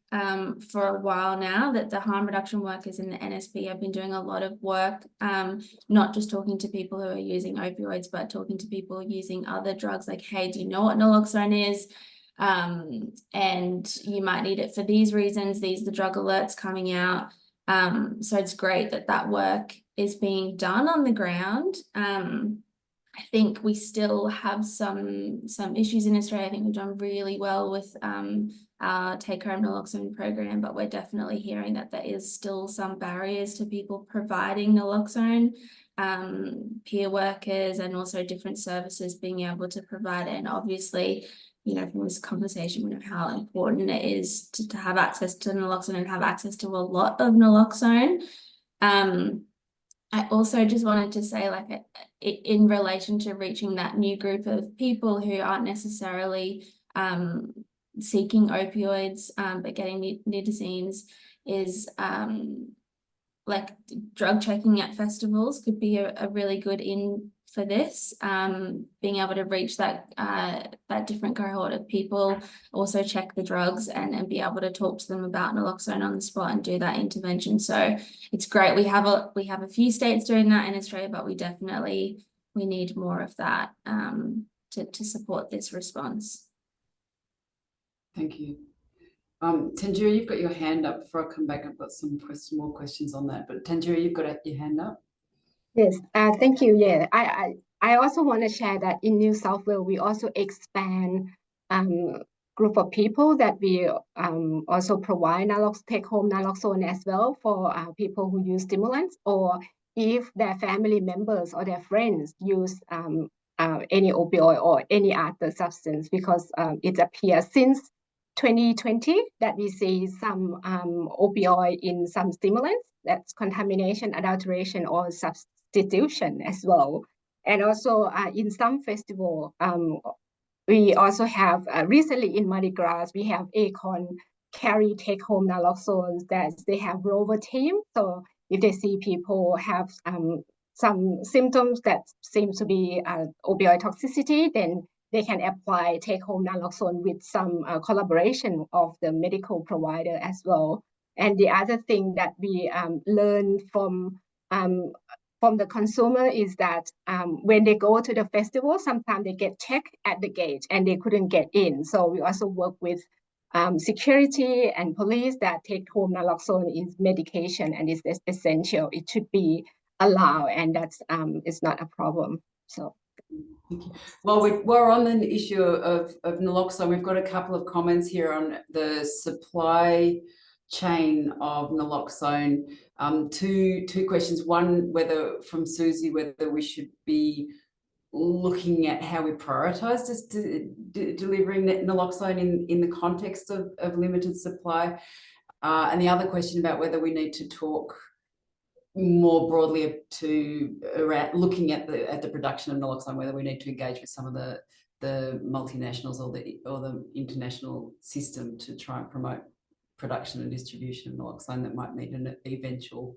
[SPEAKER 6] for a while now, that the harm reduction workers in the NSP have been doing a lot of work, not just talking to people who are using opioids, but talking to people using other drugs, like, hey, do you know what naloxone is? And you might need it for these reasons. These are the drug alerts coming out. So it's great that that work is being done on the ground. I think we still have some issues in Australia. I think we've done really well with our take-home naloxone program, but we're definitely hearing that there is still some barriers to people providing naloxone, peer workers, and also different services being able to provide it. And obviously, from this conversation, we know how important it is to have access to naloxone and have access to a lot of naloxone. I also just wanted to say, like, in relation to reaching that new group of people who aren't necessarily seeking opioids, but getting nitazenes, is like drug checking at festivals could be a really good in for this, being able to reach that different cohort of people, also check the drugs and be able to talk to them about naloxone on the spot and do that intervention. So it's great. We have a few states doing that in Australia, but we need more of that to support this response.
[SPEAKER 1] Thank you. Thanjira, you've got your hand up. Before I come back, I've got some more questions on that, but Thanjira, you've got your hand up.
[SPEAKER 4] Yes, thank you. Yeah, I also want to share that in New South Wales, we also expand group of people that we also provide take-home naloxone as well for people who use stimulants, or if their family members or their friends use any opioid or any other substance, because it appears since 2020 that we see some opioid in some stimulants. That's contamination, adulteration, or substitution as well. And also in some festival, we also have recently in Mardi Gras, we have Akon carry take-home naloxone that they have rover team. So if they see people have some symptoms that seems to be opioid toxicity, then they can apply take-home naloxone with some collaboration of the medical provider as well. And the other thing that we learned from from the consumer is that when they go to the festival, sometimes they get checked at the gate and they couldn't get in. So we also work with security and police that take home naloxone is medication and is essential. It should be allowed, and that's it's not a problem. So.
[SPEAKER 1] Well, we're on the issue of naloxone. We've got a couple of comments here on the supply chain of naloxone. Two questions. One, whether from Susie, whether we should be looking at how we prioritise just delivering naloxone in the context of limited supply, and the other question about whether we need to talk more broadly to around looking at the production of naloxone, whether we need to engage with some of the multinationals or the international system to try and promote production and distribution of naloxone that might meet an eventual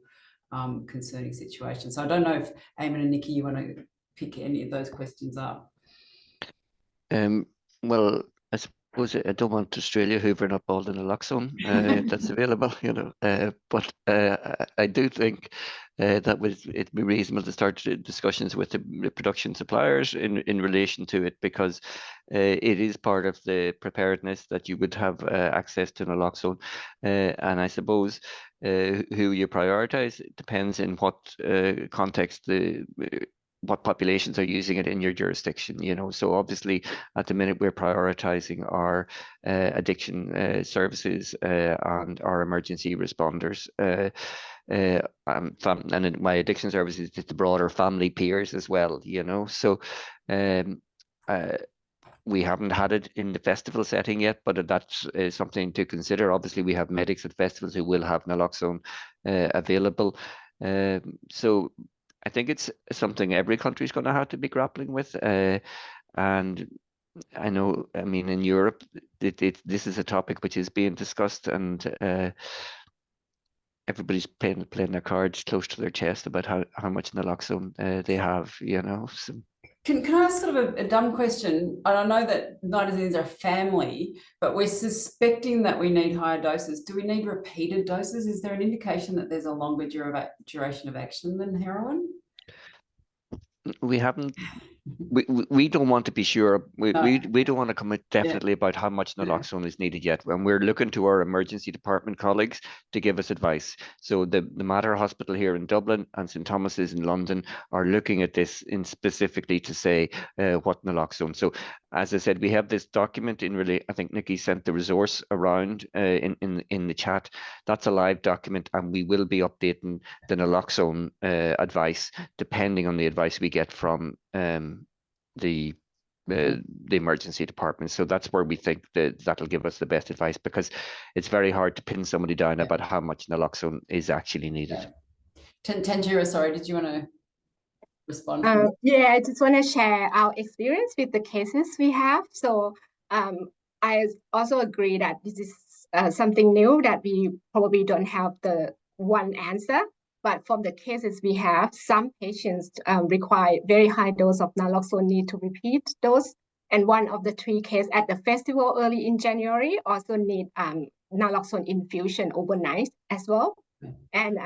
[SPEAKER 1] concerning situation. So I don't know if Eamon and Nicki, you want to pick any of those questions up.
[SPEAKER 2] Well, I suppose I don't want Australia hoovering up all the naloxone that's available, you know, but I do think that it'd be reasonable to start discussions with the production suppliers in relation to it, because it is part of the preparedness that you would have access to naloxone, and I suppose who you prioritize depends in what context what populations are using it in your jurisdiction, you know. So obviously at the minute we're prioritizing our addiction services and our emergency responders, and my addiction services is the broader family peers as well, you know. So we haven't had it in the festival setting yet, but that's something to consider. Obviously we have medics at festivals who will have naloxone available, so I think it's something every country is going to have to be grappling with. And I know, I mean, in Europe, this is a topic which is being discussed, and everybody's playing their cards close to their chest about how much naloxone they have, you know. So.
[SPEAKER 1] Can I ask sort of a dumb question? And I know that nitazenes are family, but we're suspecting that we need higher doses. Do we need repeated doses? Is there an indication that there's a longer duration of action than heroin?
[SPEAKER 2] We haven't. We don't want to be sure. We don't want to commit definitely about how much naloxone is needed yet. And we're looking to our emergency department colleagues to give us advice. So the Mater Hospital here in Dublin and St Thomas's in London are looking at this specifically to say what naloxone. So as I said, we have this document I think Nicki sent the resource around in the chat. That's a live document, and we will be updating the naloxone advice depending on the advice we get from the emergency department. So that's where we think that'll give us the best advice, because it's very hard to pin somebody down about how much naloxone is actually needed.
[SPEAKER 1] Thanjira, sorry, did you want to respond?
[SPEAKER 4] Yeah, I just want to share our experience with the cases we have. So I also agree that this is something new that we probably don't have the one answer. But from the cases we have, some patients require very high dose of naloxone, need to repeat dose. And one of the 3 cases at the festival early in January also need naloxone infusion overnight as well. And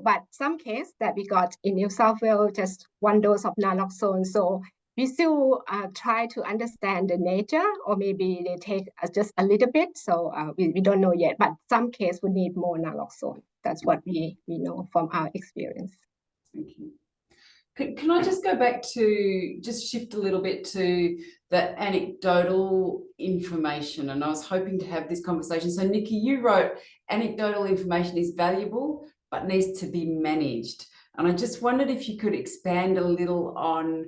[SPEAKER 4] but some case that we got in New South Wales, just 1 dose of naloxone. So we still try to understand the nature, or maybe they take just a little bit. So we don't know yet, but some case would need more naloxone. That's what we know from our experience.
[SPEAKER 1] Thank you. Can I just go back to, just shift a little bit to the anecdotal information? And I was hoping to have this conversation. So Nicki, you wrote, anecdotal information is valuable, but needs to be managed. And I just wondered if you could expand a little on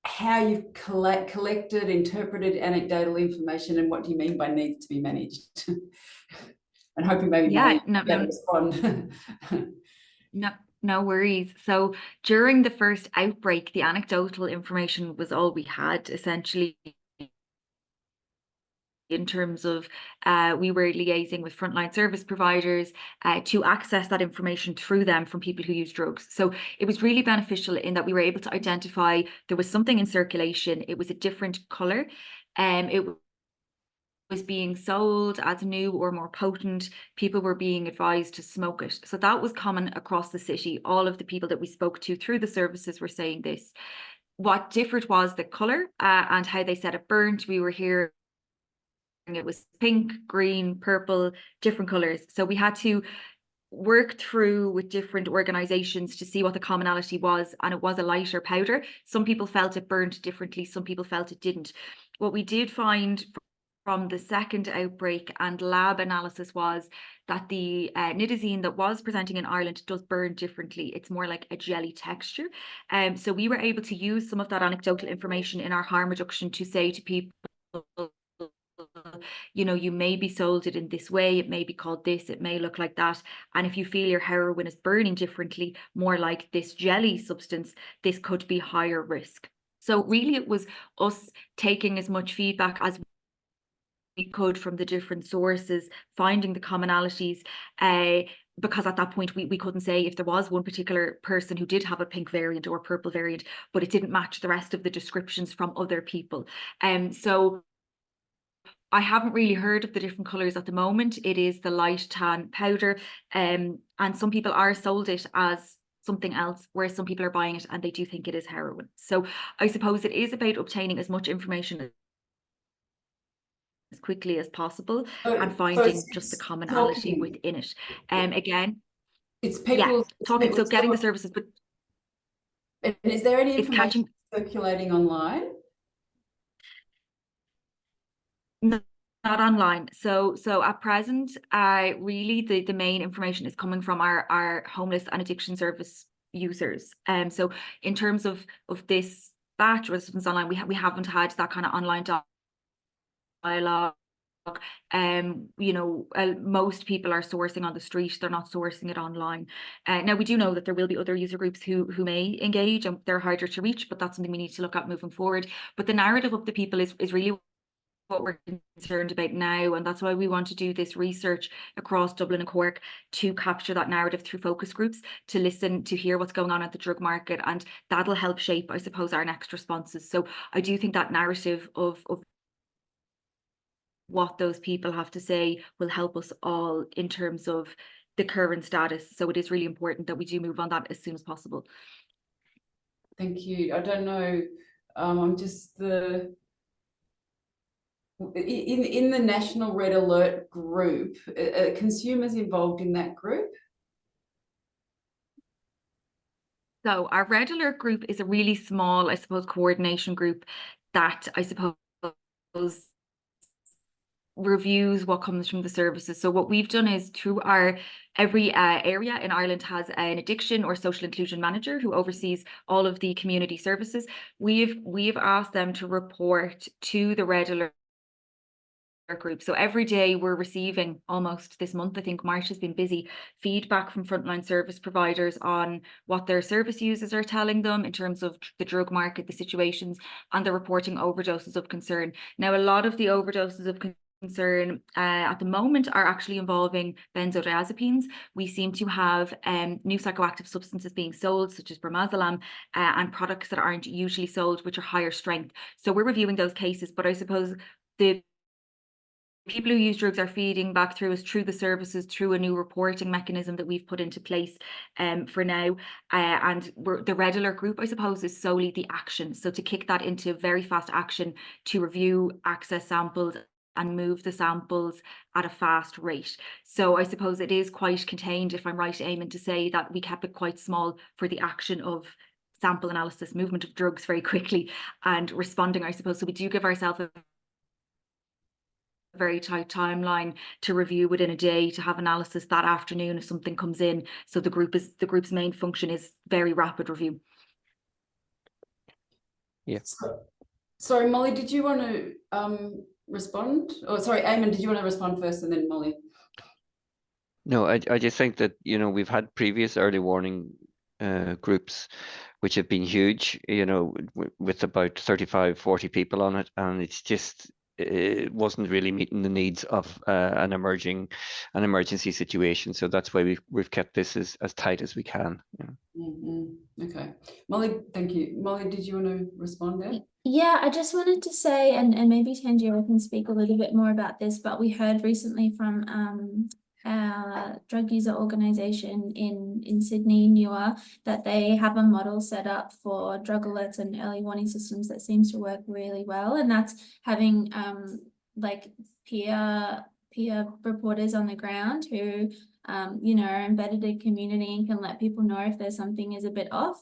[SPEAKER 1] how you've collected, interpreted anecdotal information, and what do you mean by needs to be managed? And hoping maybe respond.
[SPEAKER 3] No worries. So during the first outbreak, the anecdotal information was all we had, essentially, in terms of we were liaising with frontline service providers to access that information through them from people who use drugs. So it was really beneficial in that we were able to identify there was something in circulation. It was a different color. It being sold as new or more potent, people were being advised to smoke it. So that was common across the city. All of the people that we spoke to through the services were saying this. What differed was the colour and how they said it burnt. We were hearing it was pink, green, purple, different colours. So we had to work through with different organisations to see what the commonality was, and it was a lighter powder. Some people felt it burned differently, some people felt it didn't. What we did find from the second outbreak and lab analysis was that the nitazene that was presenting in Ireland does burn differently. It's more like a jelly texture. So we were able to use some of that anecdotal information in our harm reduction to say to people, you know, you may be sold it in this way, it may be called this, it may look like that. And if you feel your heroin is burning differently, more like this jelly substance, this could be higher risk. So really it was us taking as much feedback as we could from the different sources, finding the commonalities, because at that point we couldn't say if there was one particular person who did have a pink variant or purple variant, but it didn't match the rest of the descriptions from other people. So I haven't really heard of the different colours at the moment. It is the light tan powder, and some people are sold it as something else, whereas some people are buying it and they do think it is heroin. So I suppose it is about obtaining as much information as quickly as possible and finding just the commonality within it. Again,
[SPEAKER 1] it's people
[SPEAKER 3] talking, so getting the services, but
[SPEAKER 1] and is there any information circulating online?
[SPEAKER 3] No, not online. So at present, really the main information is coming from our homeless and addiction service users. So in terms of this batch or something's online, we haven't had that kind of online dialogue. You know, most people are sourcing on the street, they're not sourcing it online. Now we do know that there will be other user groups who may engage, and they're harder to reach, but that's something we need to look at moving forward. But the narrative of the people is really what we're concerned about now, and that's why we want to do this research across Dublin and Cork to capture that narrative through focus groups, to listen, to hear what's going on at the drug market, and that'll help shape, I suppose, our next responses. So I do think that narrative of what those people have to say will help us all in terms of the current status. So it is really important that we do move on that as soon as possible.
[SPEAKER 1] Thank you. I don't know, I'm just in the National Red Alert group, are consumers involved in that group?
[SPEAKER 3] So our Red Alert group is a really small, I suppose, coordination group that I suppose reviews what comes from the services. So what we've done is through our every area in Ireland has an addiction or social inclusion manager who oversees all of the community services. We've asked them to report to the Red Alert group. So every day we're receiving, almost this month, I think March has been busy, feedback from frontline service providers on what their service users are telling them in terms of the drug market, the situations, and they're reporting overdoses of concern. Now, a lot of the overdoses of concern at the moment are actually involving benzodiazepines. We seem to have new psychoactive substances being sold, such as bromazepam, and products that aren't usually sold, which are higher strength. So we're reviewing those cases, but I suppose the people who use drugs are feeding back through us, through the services, through a new reporting mechanism that we've put into place for now. And the Red Alert group, I suppose, is solely the action. So to kick that into very fast action to review, access samples, and move the samples at a fast rate. So I suppose it is quite contained, if I'm right, Eamon, to say that we kept it quite small for the action of sample analysis, movement of drugs very quickly, and responding, I suppose. So we do give ourselves a very tight timeline to review within a day, to have analysis that afternoon if something comes in. So the group's main function is very rapid review.
[SPEAKER 2] Yeah.
[SPEAKER 1] Sorry, Molly, did you want to respond? Oh, sorry, Eamon, did you want to respond first and then Molly?
[SPEAKER 2] No, I just think that, you know, we've had previous early warning groups which have been huge, you know, with about 35, 40 people on it, and it's just it wasn't really meeting the needs of an emergency situation. So that's why we've kept this as tight as we can.
[SPEAKER 1] Okay, Molly, thank you. Molly, did you want to respond there?
[SPEAKER 6] Yeah, I just wanted to say, and maybe Thanjira can speak a little bit more about this, but we heard recently from our drug user organisation in Sydney, Newer, that they have a model set up for drug alerts and early warning systems that seems to work really well, and that's having like peer reporters on the ground who you know, are embedded in community and can let people know if there's something is a bit off.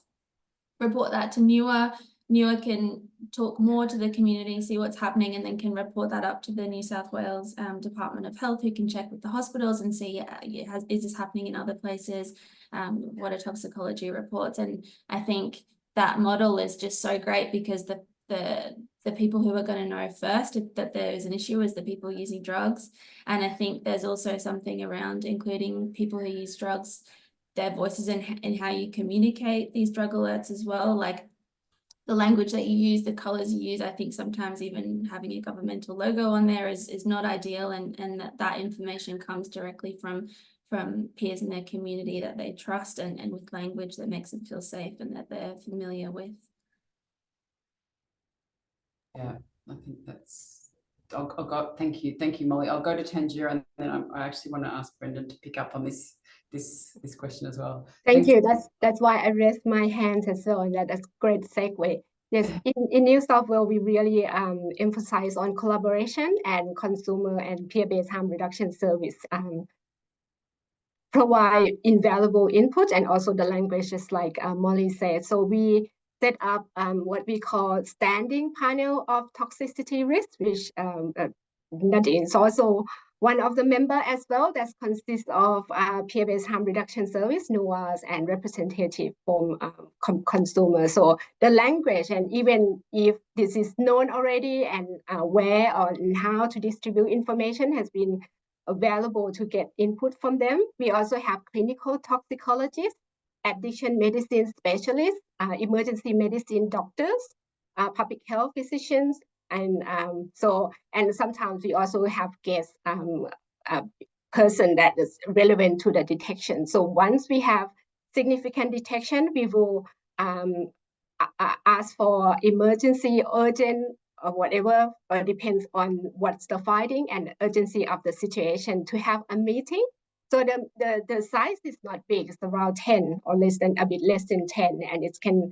[SPEAKER 6] Report that to Newer. Newer can talk more to the community, see what's happening, and then can report that up to the New South Wales Department of Health, who can check with the hospitals and see is this happening in other places, what are toxicology reports. And I think that model is just so great because the people who are going to know first that there is an issue is the people using drugs. And I think there's also something around including people who use drugs, their voices in how you communicate these drug alerts as well, like the language that you use, the colors you use. I think sometimes even having a governmental logo on there is not ideal, and that information comes directly from peers in their community that they trust, and with language that makes them feel safe and that they're familiar with.
[SPEAKER 1] Yeah, I think that's, I'll go, thank you, Molly. I'll go to Thanjira, and then I actually want to ask Brendan to pick up on this question as well.
[SPEAKER 4] Thank you. That's why I raised my hands as well, and that's a great segue. Yes, in New South Wales, we really emphasize on collaboration and consumer and peer-based harm reduction service. Provide invaluable input and also the language, just like Molly said. So we set up what we call standing panel of toxicity risk, which Nadine is also one of the member as well, that consists of peer-based harm reduction service, NUAS, and representative from consumers. So the language, and even if this is known already and where or how to distribute information has been available to get input from them. We also have clinical toxicologists, addiction medicine specialists, emergency medicine doctors, public health physicians, and sometimes we also have guest person that is relevant to the detection. So once we have significant detection, we will ask for emergency, urgent, or whatever, or depends on what's the finding and urgency of the situation, to have a meeting. So the size is not big, it's around 10 or a bit less than 10, and it can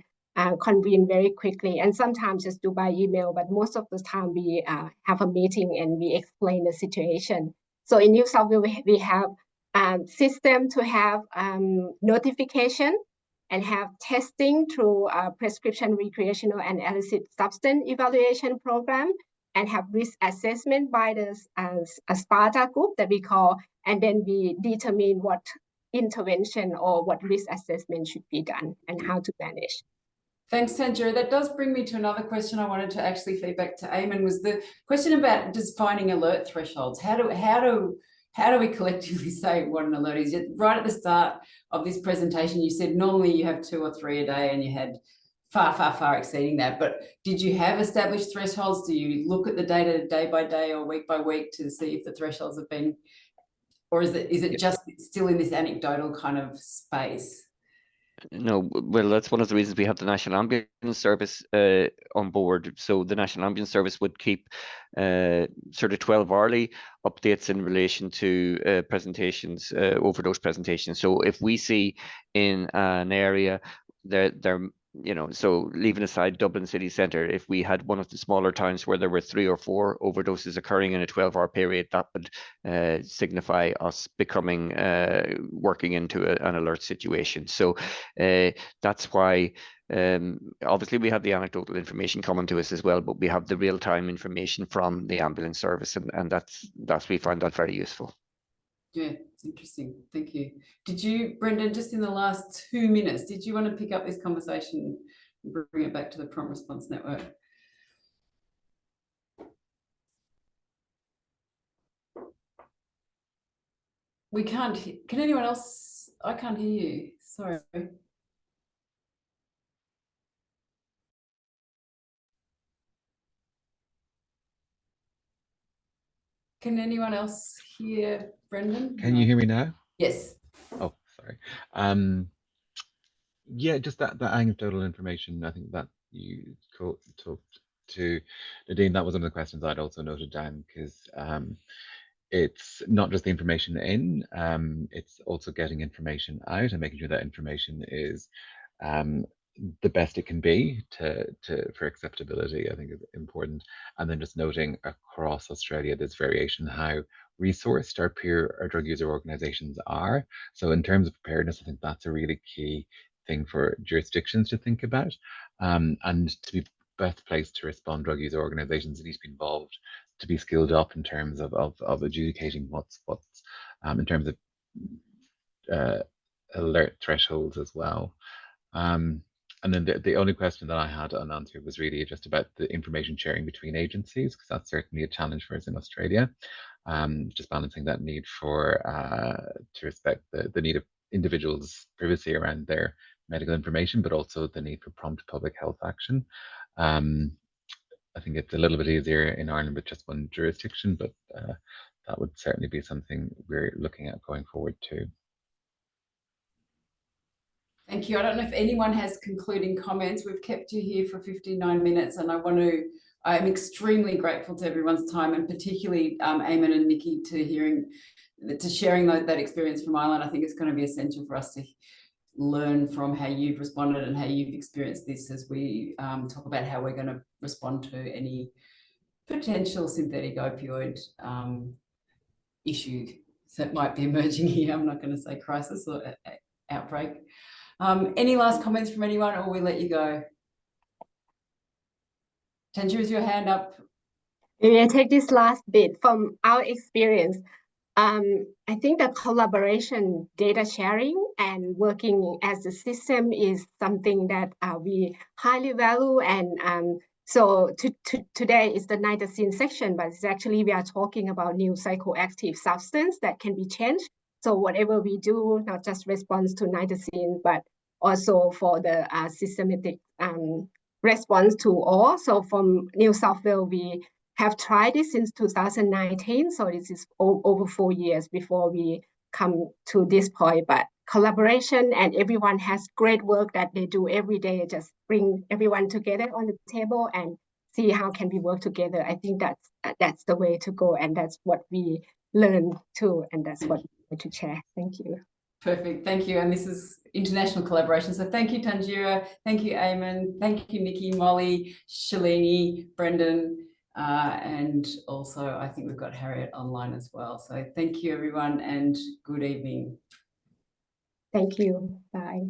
[SPEAKER 4] convene very quickly, and sometimes just do by email, but most of the time we have a meeting and we explain the situation. So in New South Wales, we have system to have notification and have testing through a prescription recreational and illicit substance evaluation program, and have risk assessment by the SPARTA group that we call, and then we determine what intervention or what risk assessment should be done and how to manage.
[SPEAKER 1] Thanks, Thanjira. That does bring me to another question I wanted to actually feed back to Eamon, was the question about defining alert thresholds. How do we collectively say what an alert is? Right at the start of this presentation, you said normally you have 2 or 3 a day, and you had far exceeding that. But did you have established thresholds? Do you look at the data day by day or week by week to see if the thresholds have been, or is it just still in this anecdotal kind of space?
[SPEAKER 2] No, well, that's one of the reasons we have the National Ambulance Service on board. So the National Ambulance Service would keep sort of 12-hourly updates in relation to presentations, overdose presentations. So if we see in an area that there, you know, so leaving aside Dublin city centre, if we had one of the smaller towns where there were 3 or 4 overdoses occurring in a 12-hour period, that would signify us becoming working into an alert situation. So that's why obviously we have the anecdotal information coming to us as well, but we have the real-time information from the ambulance service, and that's we find that very useful.
[SPEAKER 1] Yeah, interesting. Thank you. Did you, Brendan, just in the last 2 minutes, did you want to pick up this conversation and bring it back to the Prompt Response Network? We can't, can anyone else? I can't hear you. Sorry. Can anyone else hear Brendan?
[SPEAKER 7] Can you hear me now?
[SPEAKER 1] Yes.
[SPEAKER 7] Oh, sorry. Yeah, just that anecdotal information. I think that you talked to Nadine. That was one of the questions I'd also noted down, because it's not just the information in, it's also getting information out and making sure that information is the best it can be for acceptability, I think is important. And then just noting across Australia, there's variation in how resourced our drug user organizations are. So in terms of preparedness, I think that's a really key thing for jurisdictions to think about, and to be best placed to respond. Drug user organizations need to be involved, to be skilled up in terms of adjudicating what's in terms of alert thresholds as well. And then the only question that I had unanswered was really just about the information sharing between agencies, because that's certainly a challenge for us in Australia. Just balancing that need for to respect the need of individuals' privacy around their medical information, but also the need for prompt public health action. I think it's a little bit easier in Ireland with just one jurisdiction, but that would certainly be something we're looking at going forward too.
[SPEAKER 1] Thank you. I don't know if anyone has concluding comments. We've kept you here for 59 minutes, and I'm extremely grateful to everyone's time, and particularly Eamon and Nicki to sharing that experience from Ireland. I think it's going to be essential for us to learn from how you've responded and how you've experienced this as we talk about how we're going to respond to any potential synthetic opioid issue that might be emerging here. I'm not going to say crisis or outbreak. Any last comments from anyone, or we let you go? Thanjira, is your hand up?
[SPEAKER 4] Maybe I take this last bit from our experience. I think that collaboration, data sharing, and working as a system is something that we highly value. And so today is the nitazene section, but it's actually we are talking about new psychoactive substance that can be changed. So whatever we do, not just response to nitazene, but also for the systematic response to all. So from New South Wales, we have tried this since 2019. So this is over 4 years before we come to this point. But collaboration, and everyone has great work that they do every day, just bring everyone together on the table and see how can we work together. I think that's the way to go, and that's what we learn too, and that's what we want to share. Thank you.
[SPEAKER 1] Perfect, thank you. And this is international collaboration. So thank you, Thanjira. Thank you, Eamon. Thank you, Nicki, Molly, Shalini, Brendan. And also I think we've got Harriet online as well. So thank you, everyone, and good evening.
[SPEAKER 4] Thank you. Bye.